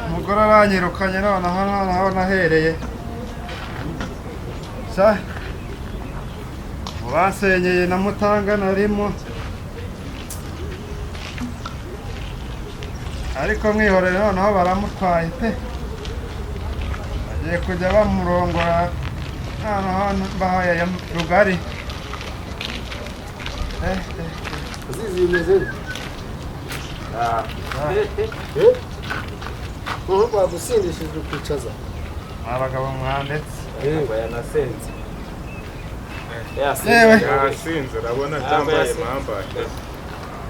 umugore aranyirukanye noneho nahereye bansenyeye na Mutanga narimo ariko mwihorere noneho baramutwaye pe bagiye kujya bamurongora noneho bahaye rugari Azizi bimeze bagusindishije ukwicaza abagabo mwandetse yanasenze yasinze urabona byambaye mpambaye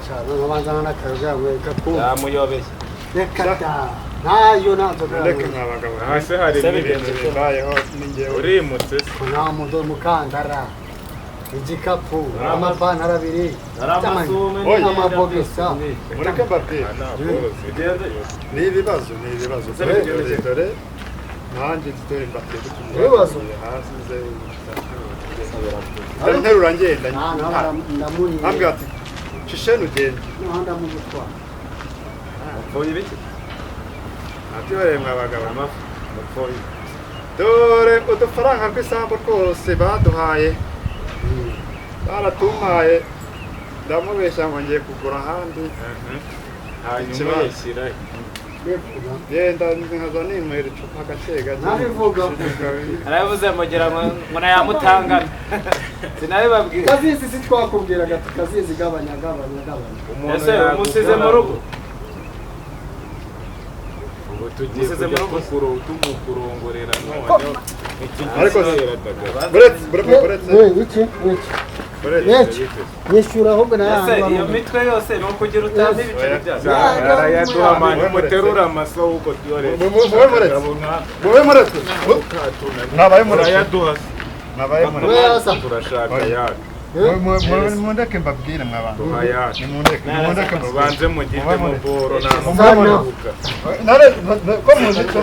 cyane babanzana n'akaruga gatwo yamuyobeye reka nayo nzoga reka nk'abagabo hasi hari ibintu bibayeho n'ingewe urimutse nta mudo mukandara igikapu amapantaro abiri amabogisa mureke mbabwire ni ibibazo dore nanjye dore mbabwire ibibazo hasi nterura ngenda ambwira ati shisheni ugende ndamugutwara mupfuye ibiki atiyoreye mwabagabo dore udufaranga tw'isambu twose baduhaye baratumpaye ndamubeshya ngo ngiye kugura ahandi hanyuma yishyira yenda nkaza ninywera icupa gake gake nabivuga arabivuze mugira ngo nayamutangana sinabibabwira kazizi sitwakubwiraga tukazizi gabanya ese umusize mu rugo ubu tugiye kujya tumukurongorera none ariko buretse yishyura ahubwo ese iyo mitwe yose ni ukugira utambi ibiceri byazo arayaduha mani muterura amaso uko tuyore mube muretse nabaye muretse turashaka yacu mundeke mbabwire mw'abantu nimundeke mubanze mugite mu boro namuka ko mundeke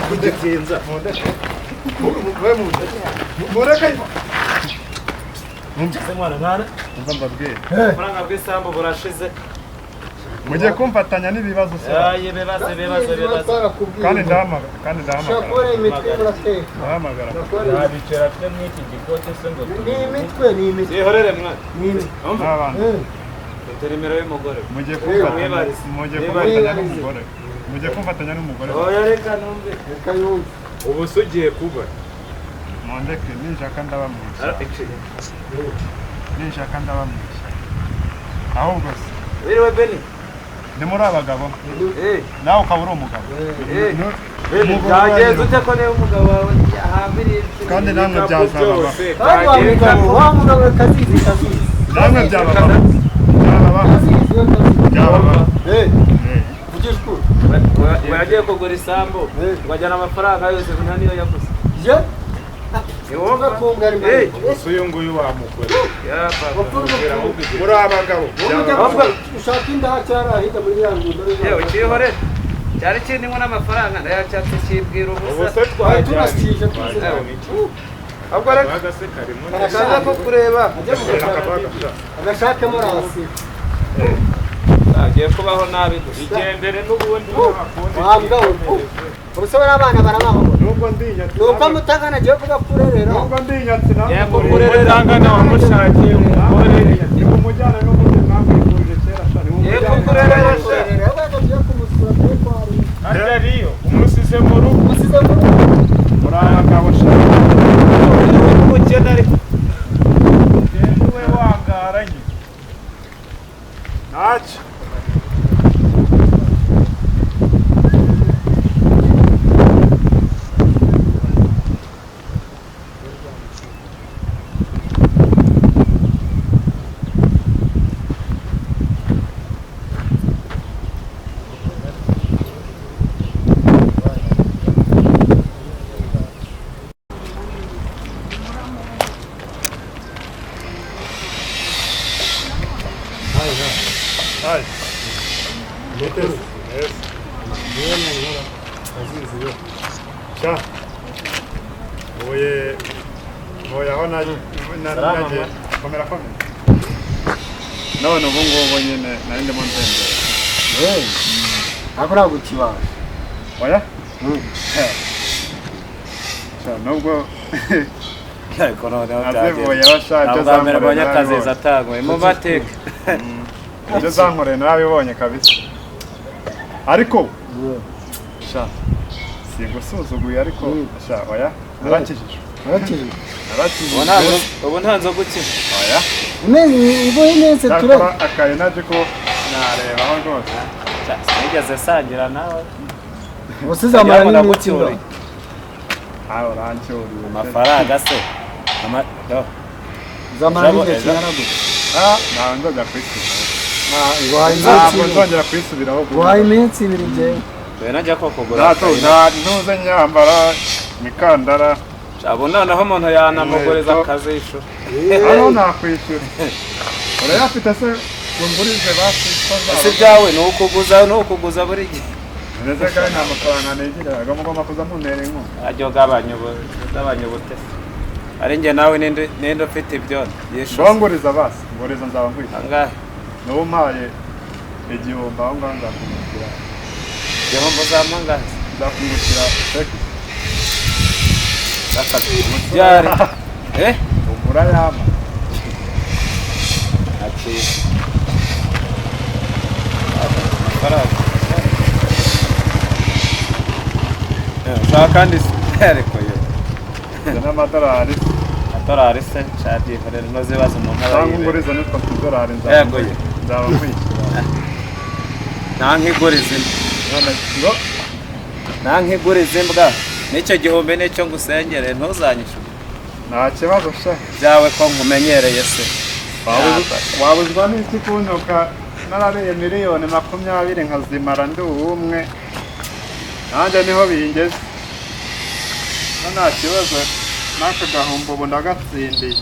kugitinza mundeke mbabwire amafaranga bw'isambu burashize mugiye kumfatanya n'ibibazo se ibibazo kandi ndahamagara shakore imitwe murateka ndahamagara ntabicera twe mw'iki gikote se ngo ni imitwe yihorere mwana n'abantu nimero y'umugore mugiye kumfatanya n'umugore oya reka numve reka yumve ubu se ugiye kuba mundeke ninshaka ndabamwisha ahubwo se wiriwe Beni ndi muri abagabo nawe ukaba uri umugabo byagenze ute ko niba umugabo wawe ahambiriye kandi namwe byazababa wa mugabo kazizi namwe byababa yagiye kugura isambu bajyana amafaranga yose nta niyo yaguze gusa uyu nguyu wamukorera muri abagabo ushaka indaha cyarahita muri ya ngundo yewe cyihore cyari kirimo n'amafaranga ndayacyatse kibwira ubu ubusa se turasije ahubwo reka akaza ko kureba agashakemo rasi agiye kubaho nabi gusa igendere n'ubundi wambwa ubusore abana barabaho nubwo ndinyatsi nuko mutangana agiye kuba kurerera nubwo ndinyatsi yego kurerera wamushakiye umugore ni kumujyana n'ubundi mwamwifurije kera shani yego kurerera agiye kumusura kuri kwari ariyo umusize mu rugo muri abagabo shani umukene ariko we wangaranye ntacyo Voy a komera komera none ubu ngubu nyine nari ndimo ntembera ntabwo ntabwo kibaye oya nubwo ariko noneho azivuye abashaje zamera abanyakazi zatangwe mu mateka ibyo zankoreye narabibonye kabisa ariko sha sigusuzuguye ariko sha oya narakijije ubu nta nzoga ukina oya iboye neza turebe akaye naje ko narebaho rwose sinigeze sangira nawe usize amarira n'imitsi aho urancyuriye amafaranga se zamara n'igihe kingana gutya ntawe nzajya kwisubiraho ntabwo nzongera kwisubiraho guhaye iminsi ibiri njyewe najya ko kugura ntuze nyambara imikandara abo noneho umuntu yanamuguriza akazisho hano nakwishyura urayafite se ngurize basi ese ibyawe ni ukuguza buri gihe ndetse kandi nta mafaranga nigira agomba kuza muntera inkunga ajya ugabanya ubutesi ari njye nawe ninde ufite ibyo nguriza basi nguriza nzaba nkwishyura angahe n'ubu mpaye igihumbi aho ngaho nzakungukira igihombo uzampa angahe nzakungukira sheki byari ugura yama ati amafaranga ushaka kandi ariko yo n'amadolari se cyadikorera no zibazo umuntu cyangwa nguriza nitwa tudolari yego ye nzaba nkwishyura nta nkiguriza imbwa n'icyo gihumbi n'icyo ngusengere ntuzanyishyure nta kibazo sha byawe ko nkumenyereye se wabuzwa n'iki kuntuka narariye miliyoni 20 nkazimara ndi umwe nanjye niho bingeze nta kibazo n'aka gahombo ubu ndagatsindiye